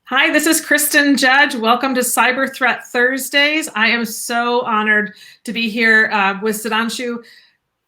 Hi, this is Kristin Judge. Welcome to Cyber Threat Thursdays. I am so honored to be here with Sudhanshu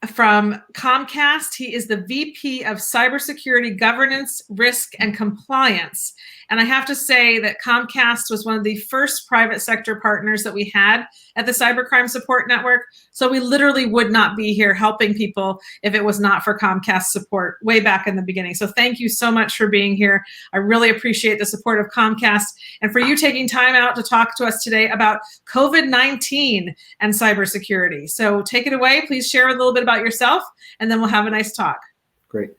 from Comcast. He is the VP of Cybersecurity Governance, Risk, and Compliance. And I have to say that Comcast was one of the first private sector partners that we had at the Cybercrime Support Network. So we literally would not be here helping people if it was not for Comcast support way back in the beginning. So thank you so much for being here. I really appreciate the support of Comcast and for you taking time out to talk to us today about COVID-19 and cybersecurity. So take it away. Please share a little bit about yourself, and then we'll have a nice talk. Great.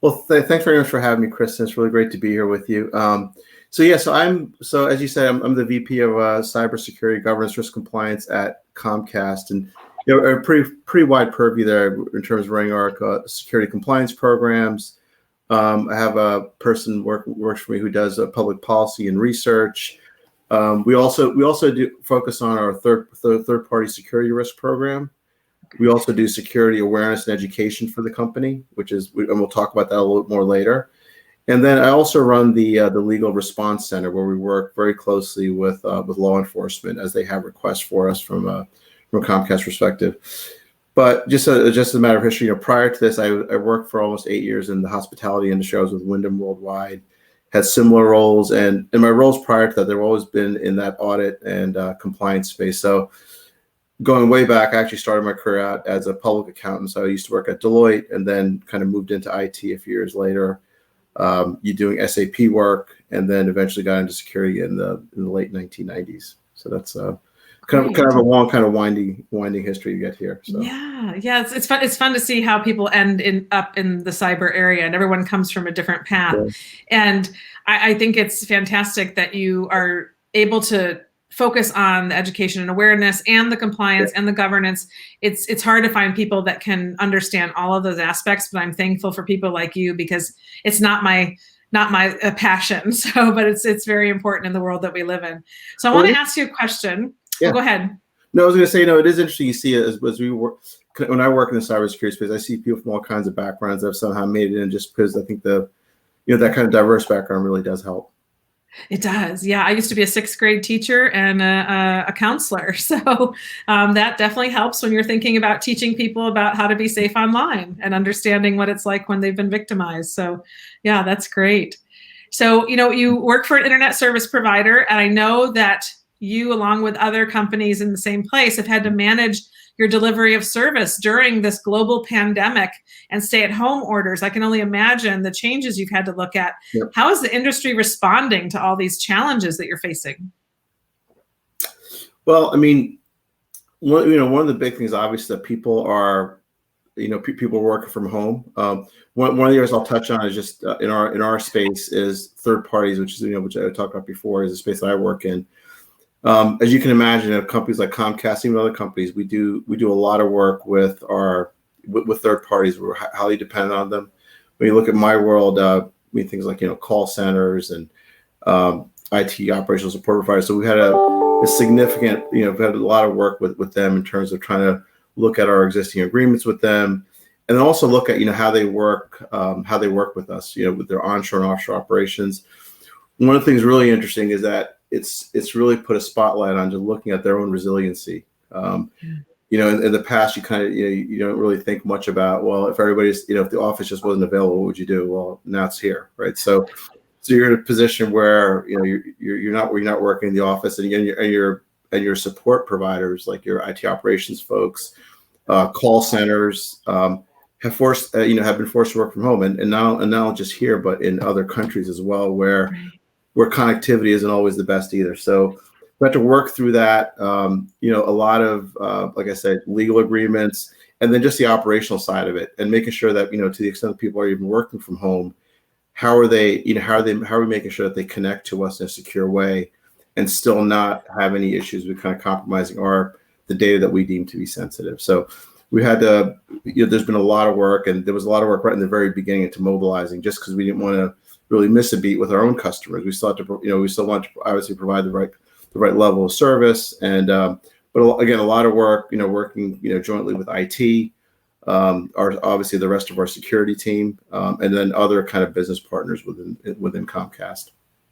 Well, thanks very much for having me, Kristin. It's really great to be here with you. So as you said, I'm the VP of Cybersecurity Governance, Risk, Compliance at Comcast, and a pretty wide purview there in terms of running our security compliance programs. I have a person works for me who does public policy and research. We also do focus on our third party security risk program. We also do security awareness and education for the company, and we'll talk about that a little bit more later. And then I also run the Legal Response Center, where we work very closely with law enforcement as they have requests for us from Comcast perspective. But just as a matter of history, prior to this, I worked for almost 8 years in the hospitality industry. I was with Wyndham Worldwide, had similar roles, and in my roles prior to that, they've always been in that audit and compliance space. So going way back, I actually started my career out as a public accountant. So I used to work at Deloitte and then kind of moved into IT a few years later, doing SAP work, and then eventually got into security in the late 1990s. So that's kind of a long, kind of winding history to get here. So. Yeah, it's fun. It's fun to see how people end up in the cyber area, and everyone comes from a different path. Yeah. And I think it's fantastic that you are able to focus on the education and awareness and the compliance and the governance. It's hard to find people that can understand all of those aspects, but I'm thankful for people like you, because it's not my passion. So, but it's very important in the world that we live in. So I want to ask you a question. Yeah. Oh, go ahead. No, I was going to say, it is interesting. You see it as we work. When I work in the cybersecurity space, I see people from all kinds of backgrounds that have somehow made it in, just because I think that kind of diverse background really does help. It does. Yeah. I used to be a 6th grade teacher and a counselor. So that definitely helps when you're thinking about teaching people about how to be safe online and understanding what it's like when they've been victimized. So yeah, that's great. So, you work for an internet service provider, and I know that you, along with other companies in the same place, have had to manage your delivery of service during this global pandemic and stay-at-home orders. I can only imagine the changes you've had to look at. Yep. How is the industry responding to all these challenges that you're facing? Well, I mean, one of the big things, obviously, that people are, people working from home. One of the areas I'll touch on is just in our space is third parties, which I talked about before, is the space that I work in. As you can imagine, companies like Comcast, even other companies, we do a lot of work with third parties. We're highly dependent on them. When you look at my world, things like call centers and IT operational support providers. So we had a significant, we've had a lot of work with them in terms of trying to look at our existing agreements with them, and then also look at how they work with us, with their onshore and offshore operations. One of the things really interesting is that it's really put a spotlight on just looking at their own resiliency. In the past, you kind of you don't really think much about, well, if everybody's if the office just wasn't available, what would you do? Well, now it's here, right? So you're in a position where you're not working in the office, and your support providers, like your IT operations folks, call centers, have been forced to work from home, and not just here, but in other countries as well, where connectivity isn't always the best either. So we have to work through that, a lot of, like I said, legal agreements, and then just the operational side of it, and making sure that, to the extent that people are even working from home, how are we making sure that they connect to us in a secure way and still not have any issues with kind of compromising the data that we deem to be sensitive. So we had to, there's been a lot of work, and there was a lot of work right in the very beginning into mobilizing, just because we didn't want to really miss a beat with our own customers. We still want to obviously provide the right level of service, and but again, a lot of work, working jointly with IT, obviously the rest of our security team, and then other kind of business partners within Comcast.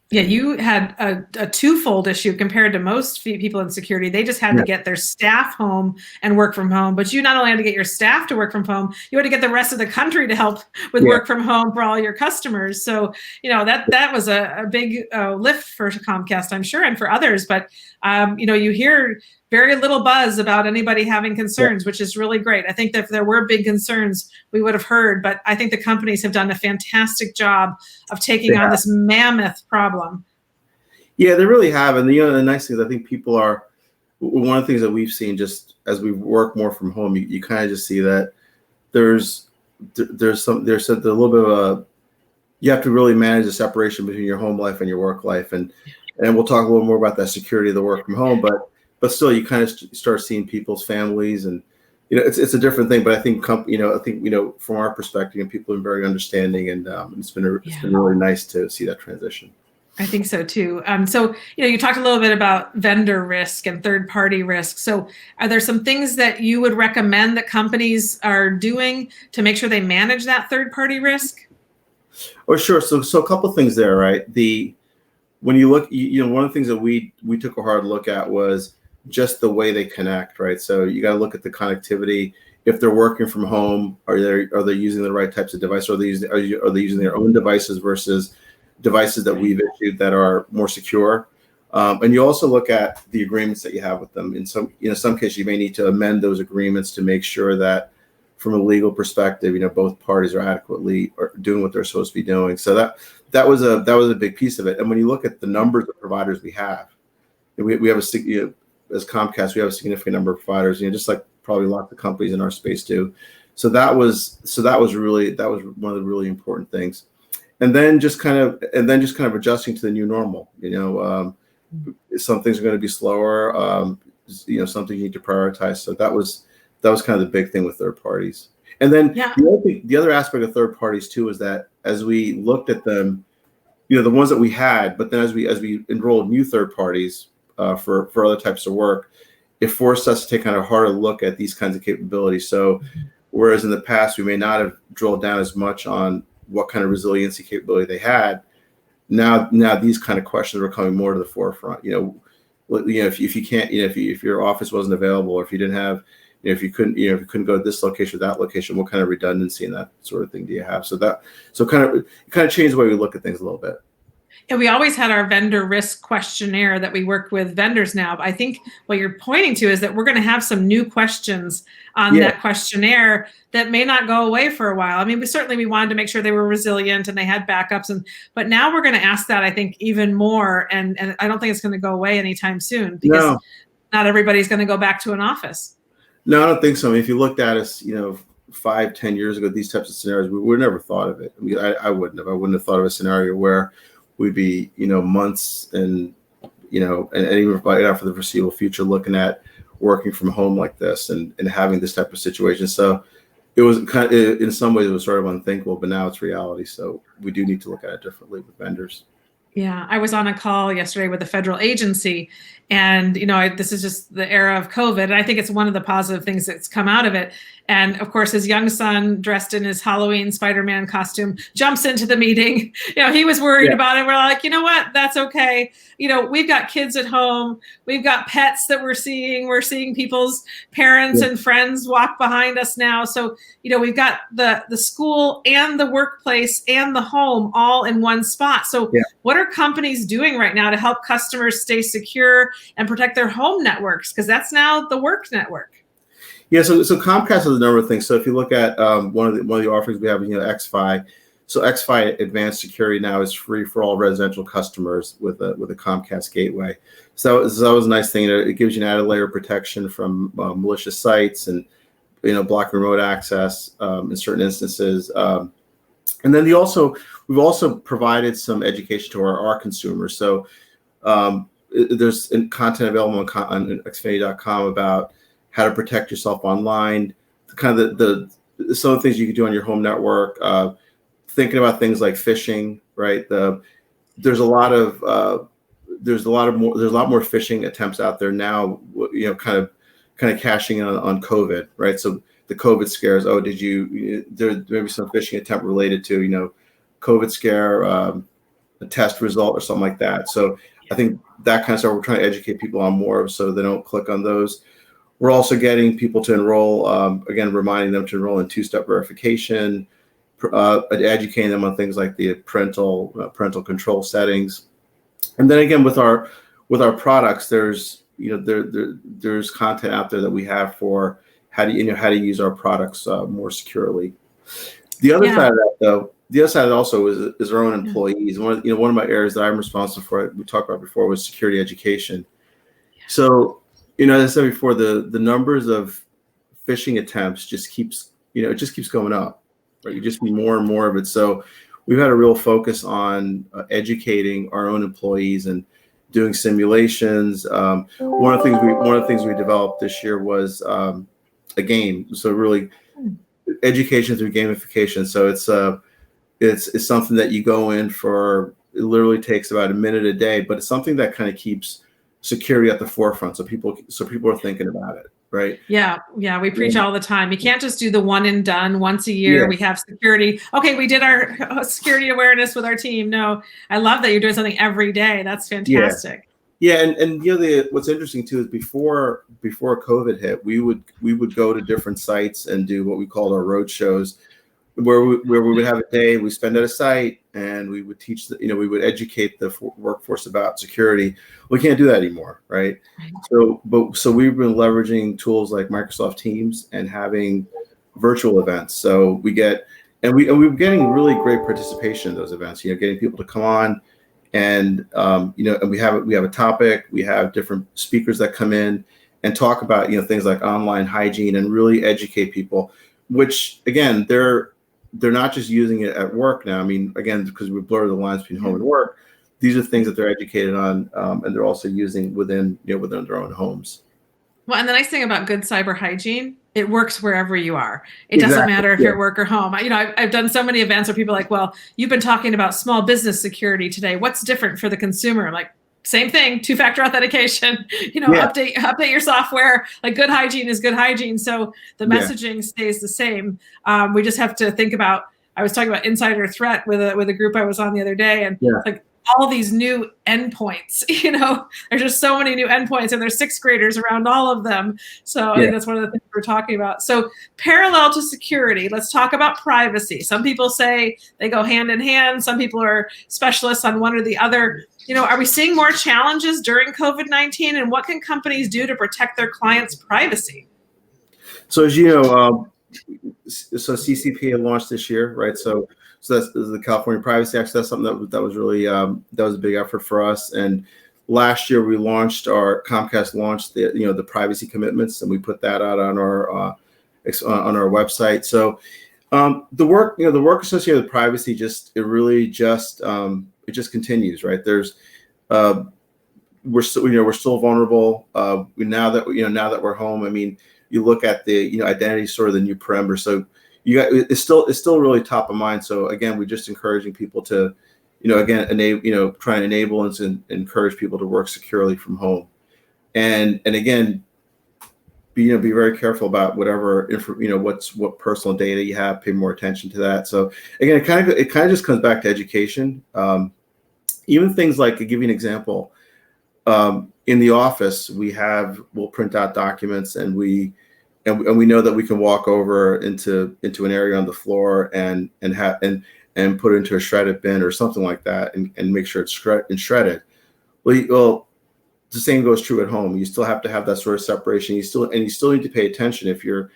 Yeah, you had a twofold issue compared to most people in security. They just had to get their staff home and work from home. But you not only had to get your staff to work from home, you had to get the rest of the country to help with work from home for all your customers. So, that was a big lift for Comcast, I'm sure, and for others. But, you hear very little buzz about anybody having concerns, which is really great. I think that if there were big concerns, we would have heard. But I think the companies have done a fantastic job of taking on this mammoth problem. Yeah, they really have. And the nice thing is I think people are, one of the things that we've seen just as we work more from home, you kind of just see that there's a little bit of you have to really manage the separation between your home life and your work life. And we'll talk a little more about that security of the work from home, but still you kind of start seeing people's families, and it's a different thing. But I think from our perspective, people have been very understanding, and it's been really nice to see that transition. I think so too. So, you talked a little bit about vendor risk and third-party risk. So are there some things that you would recommend that companies are doing to make sure they manage that third-party risk? Oh, sure. So a couple of things there, right? When you look, one of the things that we took a hard look at was just the way they connect, right? So you got to look at the connectivity. If they're working from home, are they using the right types of devices? Are they using their own devices versus devices that we've issued that are more secure? And you also look at the agreements that you have with them. In some cases, you may need to amend those agreements to make sure that, from a legal perspective, both parties are adequately doing what they're supposed to be doing. So that was a big piece of it. And when you look at the numbers of providers we have as Comcast, we have a significant number of providers. Just like probably a lot of the companies in our space do. So that was one of the really important things. And then just kind of adjusting to the new normal. Some things are going to be slower. Something you need to prioritize. So that was kind of the big thing with third parties. And then the other aspect of third parties too is that as we looked at them, the ones that we had, but then as we enrolled new third parties for other types of work, it forced us to take kind of a harder look at these kinds of capabilities. So whereas in the past we may not have drilled down as much on what kind of resiliency capability they had, now these kind of questions are coming more to the forefront. If you can't, if your office wasn't available, or if you didn't have, if you couldn't go to this location or that location, what kind of redundancy and that sort of thing do you have? So kind of changed the way we look at things a little bit. And we always had our vendor risk questionnaire that we work with vendors now. But I think what you're pointing to is that we're going to have some new questions on that questionnaire that may not go away for a while. I mean, we wanted to make sure they were resilient and they had backups, but now we're going to ask that, I think, even more. And I don't think it's going to go away anytime soon, because not everybody's going to go back to an office. No, I don't think so. I mean, if you looked at us, 5-10 years ago, these types of scenarios, we would never thought of it. I mean, I wouldn't have thought of a scenario where we'd be, months and even right for the foreseeable future looking at working from home like this and having this type of situation. So it was kind of, in some ways, it was sort of unthinkable, but now it's reality. So we do need to look at it differently with vendors. Yeah, I was on a call yesterday with a federal agency, and this is just the era of COVID, and I think it's one of the positive things that's come out of it. And of course, his young son, dressed in his Halloween Spider-Man costume, jumps into the meeting. He was worried about it. We're like, you know what? That's okay. We've got kids at home. We've got pets that we're seeing. We're seeing people's parents and friends walk behind us now. So, we've got the school and the workplace and the home all in one spot. So what are companies doing right now to help customers stay secure and protect their home networks? Because that's now the work network. Yeah, so Comcast has a number of things. So if you look at one of the offerings we have, XFi. So XFi Advanced Security now is free for all residential customers with a Comcast gateway. So that was a nice thing. It gives you an added layer of protection from malicious sites and block remote access in certain instances. And then we've also provided some education to our consumers. So there's content available on xfinity.com about how to protect yourself online, kind of some of the things you can do on your home network, thinking about things like phishing, right? There's a lot more phishing attempts out there now, kind of cashing in on COVID, right? So the COVID scares, there may be some phishing attempt related to, COVID scare, test result or something like that. So I think that kind of stuff we're trying to educate people on more so they don't click on those. We're also getting people to enroll, again, reminding them to enroll in two-step verification, educating them on things like the parental control settings. And then again, with our products, there's there's content out there that we have for how to use our products more securely. The other side of that, though, the other side also is our own employees. One of my areas that I'm responsible for, we talked about before, was security education. So, as I said before, the numbers of phishing attempts just keeps going up, right? You just see more and more of it. So we've had a real focus on educating our own employees and doing simulations. One of the things we developed this year was a game. So really education through gamification. So it's something that you go in for. It literally takes about a minute a day, but it's something that kind of keeps security at the forefront. So people are thinking about it, right? Yeah. We preach all the time. You can't just do the one and done once a year. Yeah. We have security. Okay, we did our security awareness with our team. No, I love that you're doing something every day. That's fantastic. Yeah, and what's interesting too is before COVID hit, we would go to different sites and do what we called our road shows, where we would have a day we spend at a site and we would teach we would educate the workforce about security. We can't do that anymore, right? So we've been leveraging tools like Microsoft Teams and having virtual events. So we were getting really great participation in those events. Getting people to come on, and and we have a topic. We have different speakers that come in and talk about things like online hygiene and really educate people. Which again, they're not just using it at work now. I mean, again, because we blur the lines between home and work, these are things that they're educated on, and they're also using within their own homes. Well, and the nice thing about good cyber hygiene, it works wherever you are. It doesn't matter if you're at work or home. I've done so many events where people are like, well, you've been talking about small business security today. What's different for the consumer? I'm like, same thing, two-factor authentication, update your software. Like good hygiene is good hygiene. So the messaging stays the same. We just have to think about, I was talking about insider threat with a group I was on the other day, and like all these new endpoints, there's just so many new endpoints, and there's sixth graders around all of them. So I think that's one of the things we're talking about. So parallel to security, let's talk about privacy. Some people say they go hand in hand. Some people are specialists on one or the other. Are we seeing more challenges during COVID-19, and what can companies do to protect their clients' privacy? So as you know, CCP had launched this year, right? So that's the California Privacy Act. So that's something that was really that was a big effort for us. And last year Comcast launched the privacy commitments, and we put that out on our website. So the work associated with privacy it just continues, right? There's we're still vulnerable. Now that we're home, I mean, you look at the identity is sort of the new perimeter. So it's still really top of mind. So again, we're just encouraging people to enable try and enable and encourage people to work securely from home, and again, be very careful about whatever what personal data you have. Pay more attention to that. So again, it kind of just comes back to education. Even things like, to give you an example, in the office we'll print out documents, and we know that we can walk over into an area on the floor and put it into a shredded bin or something like that, and make sure it's shredded. Well, the same goes true at home. You still have to have that sort of separation. You still need to pay attention if you're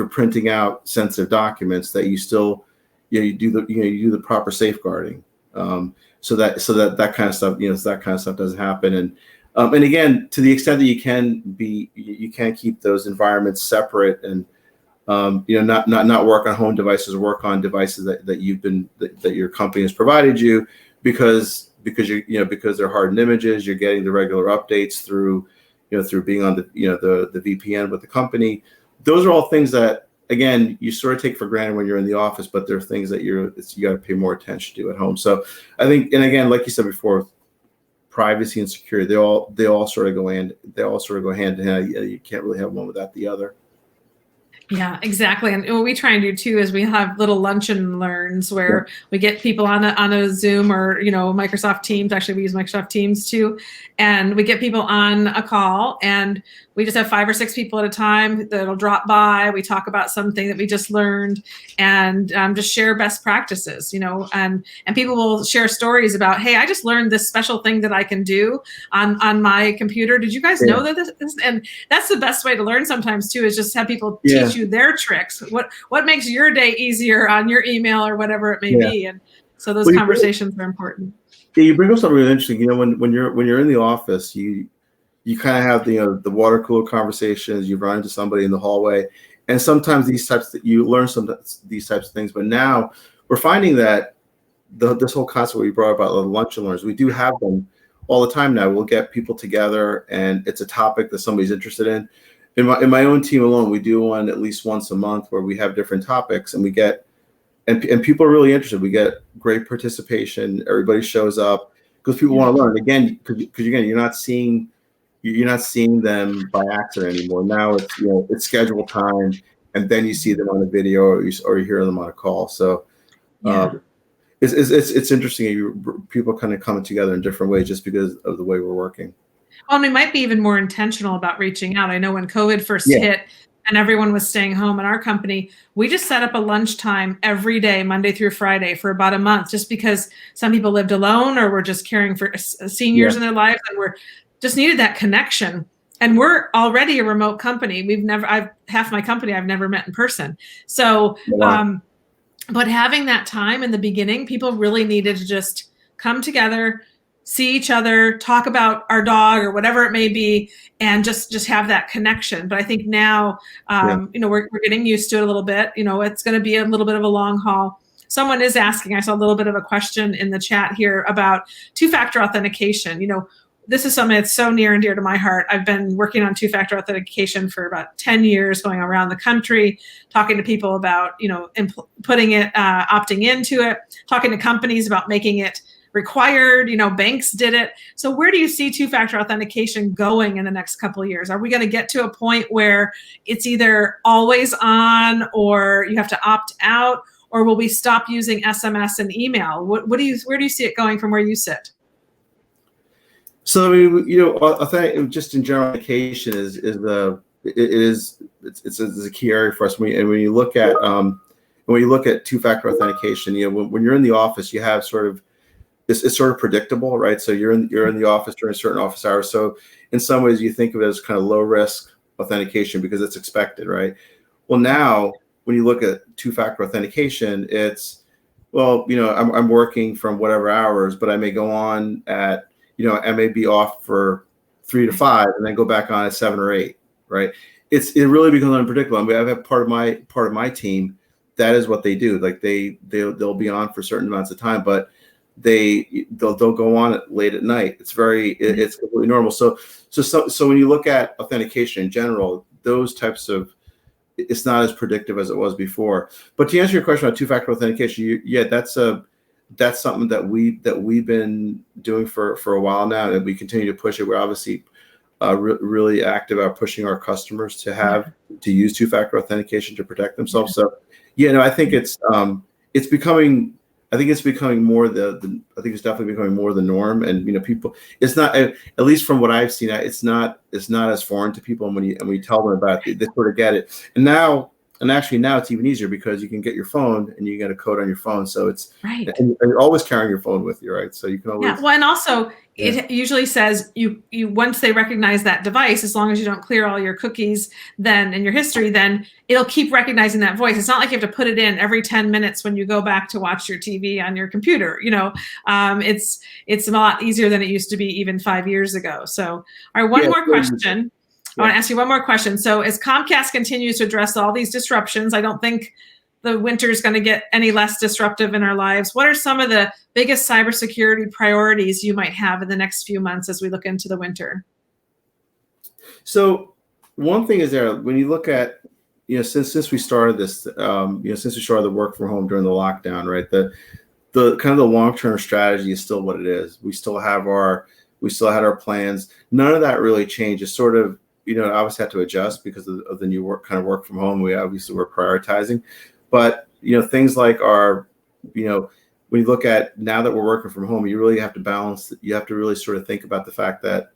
printing out sensitive documents, that you still you do the proper safeguarding. So that kind of stuff doesn't happen. And again, to the extent that you can keep those environments separate, and not work on home devices, or work on devices that your company has provided you, because they're hardened images. You're getting the regular updates through being on the VPN with the company. Those are all things that, again, you sort of take for granted when you're in the office, but they're things that you got to pay more attention to at home. So I think, and again, like you said before, privacy and security, they all sort of go hand in hand. You can't really have one without the other. Yeah, exactly. And what we try and do too is we have little lunch and learns where we get people on a Zoom or, Microsoft Teams. Actually, we use Microsoft Teams too. And we get people on a call and we just have 5 or 6 people at a time that'll drop by. We talk about something that we just learned and just share best practices, and people will share stories about, hey, I just learned this special thing that I can do on my computer. Did you guys know that this? And that's the best way to learn sometimes too, is just have people teach you their tricks. What makes your day easier on your email or whatever it may be. And so those conversations are important. Yeah, you bring up something really interesting. When you're in the office, you kind of have the water cooler conversations. You run into somebody in the hallway, and sometimes you learn these types of things. But now we're finding that this whole concept we brought about the lunch and learns, we do have them all the time now. We'll get people together, and it's a topic that somebody's interested in. In my own team alone, we do one at least once a month where we have different topics, and we get and people are really interested. We get great participation. Everybody shows up because people want to learn. Again, because you're not seeing them by accident anymore. Now it's scheduled time, and then you see them on a video or you hear them on a call. So it's interesting. People kind of coming together in different ways just because of the way we're working. Well, and we might be even more intentional about reaching out. I know when COVID first hit and everyone was staying home in our company, we just set up a lunchtime every day, Monday through Friday, for about a month, just because some people lived alone or were just caring for seniors in their lives and were just needed that connection. And we're already a remote company. Half my company I've never met in person. So, but having that time in the beginning, people really needed to just come together, see each other, talk about our dog or whatever it may be, and just have that connection. But I think now, we're getting used to it a little bit. It's going to be a little bit of a long haul. Someone is asking, I saw a little bit of a question in the chat here about two-factor authentication. This is something that's so near and dear to my heart. I've been working on two-factor authentication for about 10 years, going around the country, talking to people about, putting it, opting into it, talking to companies about making it required. Banks did it. So where do you see two-factor authentication going in the next couple of years? Are we going to get to a point where it's either always on or you have to opt out, or will we stop using SMS and email? Where do you see it going from where you sit? So I think just in general, authentication is a key area for us. When you look at two-factor authentication, when you're in the office, you have it's sort of predictable, right? So you're in the office during certain office hours. So in some ways, you think of it as kind of low risk authentication because it's expected, right? Well, now when you look at two-factor authentication, it's I'm working from whatever hours, but I may go on at I may be off for 3 to 5 and then go back on at 7 or 8, right? It really becomes unpredictable. I mean, I have part of my team, that is what they do. Like they'll be on for certain amounts of time, but they'll go on late at night. It's completely normal. So when you look at authentication in general, those types of, it's not as predictive as it was before. But to answer your question about two-factor authentication, that's something that we've been doing for a while now, and we continue to push it. We're obviously really active about pushing our customers to use two-factor authentication to protect themselves. So I think it's becoming. I think it's becoming more I think it's definitely becoming more the norm, and people. It's not, at least from what I've seen, it's not as foreign to people. And when you tell them about it, they sort of get it. And actually now it's even easier because you can get your phone and you get a code on your phone. So it's right. And you're always carrying your phone with you, right? So you can always. Yeah. Well, and also it usually says you once they recognize that device, as long as you don't clear all your cookies then in your history, then it'll keep recognizing that voice. It's not like you have to put it in every 10 minutes when you go back to watch your TV on your computer. It's a lot easier than it used to be even 5 years ago. So, all right, one more question. I want to ask you one more question. So as Comcast continues to address all these disruptions, I don't think the winter is going to get any less disruptive in our lives. What are some of the biggest cybersecurity priorities you might have in the next few months as we look into the winter? So one thing is there, when you look at, since we started this, since we started the work from home during the lockdown, right, the kind of the long-term strategy is still what it is. We still had our plans. None of that really changed. It's sort of obviously had to adjust because of the new work from home. We obviously were prioritizing, but things like when you look at now that we're working from home, you really have to balance. You have to really sort of think about the fact that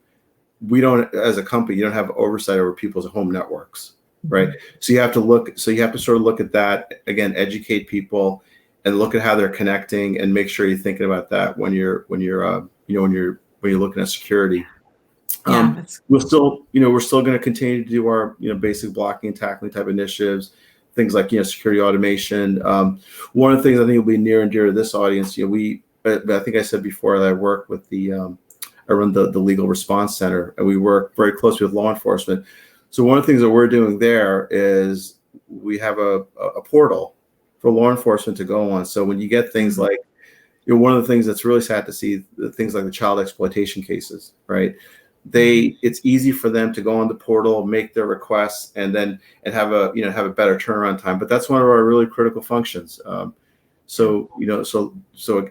we don't, as a company, you don't have oversight over people's home networks, right? So you have to sort of look at that again, educate people, and look at how they're connecting, and make sure you're thinking about that when you're looking at security. We're still going to continue to do our basic blocking and tackling type initiatives, things like security automation. One of the things I think will be near and dear to this audience, I think I said before that I work with I run the legal response center, and we work very closely with law enforcement. So one of the things that we're doing there is we have a portal for law enforcement to go on. So when you get things like, one of the things that's really sad to see, things like the child exploitation cases, right? It's easy for them to go on the portal, make their requests, and have a better turnaround time. But that's one of our really critical functions. So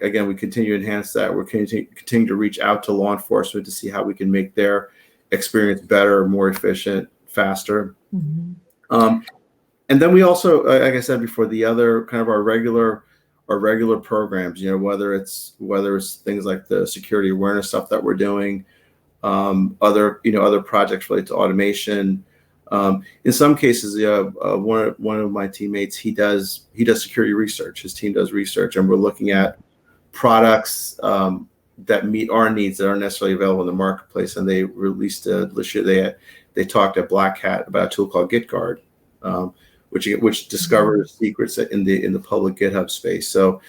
again, we continue to enhance that. We're continue to reach out to law enforcement to see how we can make their experience better, more efficient, faster. And then we also, like I said before, the other kind of our regular programs, whether it's things like the security awareness stuff that we're doing, other projects related to automation. In some cases, one of my teammates, he does security research. His team does research, and we're looking at products that meet our needs that aren't necessarily available in the marketplace. And they released this year. They talked at Black Hat about a tool called GitGuard, which discovers secrets in the public GitHub space. So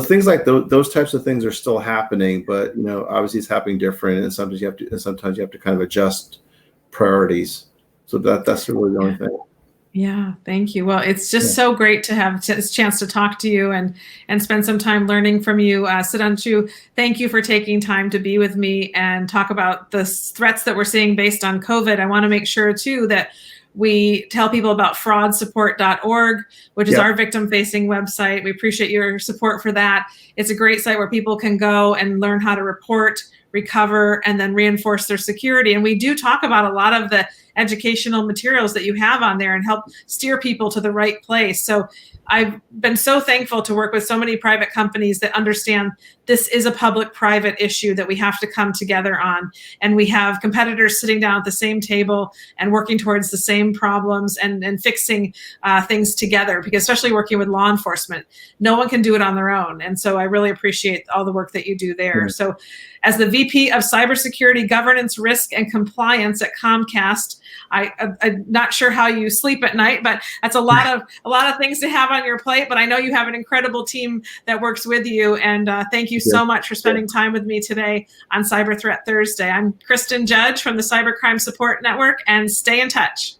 things like those types of things are still happening, but obviously it's happening different, and sometimes you have to kind of adjust priorities. So that's really the only thing. Yeah, thank you. Well, it's just so great to have this chance to talk to you and spend some time learning from you. Sudhanshu, thank you for taking time to be with me and talk about the threats that we're seeing based on COVID. I want to make sure too that we tell people about fraudsupport.org, which is our victim-facing website. We appreciate your support for that. It's a great site where people can go and learn how to report, recover, and then reinforce their security. And we do talk about a lot of the educational materials that you have on there and help steer people to the right place. So I've been so thankful to work with so many private companies that understand this is a public-private issue that we have to come together on. And we have competitors sitting down at the same table and working towards the same problems and fixing things together, because especially working with law enforcement, no one can do it on their own. And so I really appreciate all the work that you do there. So as the VP of Cybersecurity Governance, Risk, and Compliance at Comcast, I'm not sure how you sleep at night, but that's a lot of things to have on your plate. But I know you have an incredible team that works with you. And thank you so much for spending time with me today on Cyber Threat Thursday. I'm Kristin Judge from the Cybercrime Support Network, and stay in touch.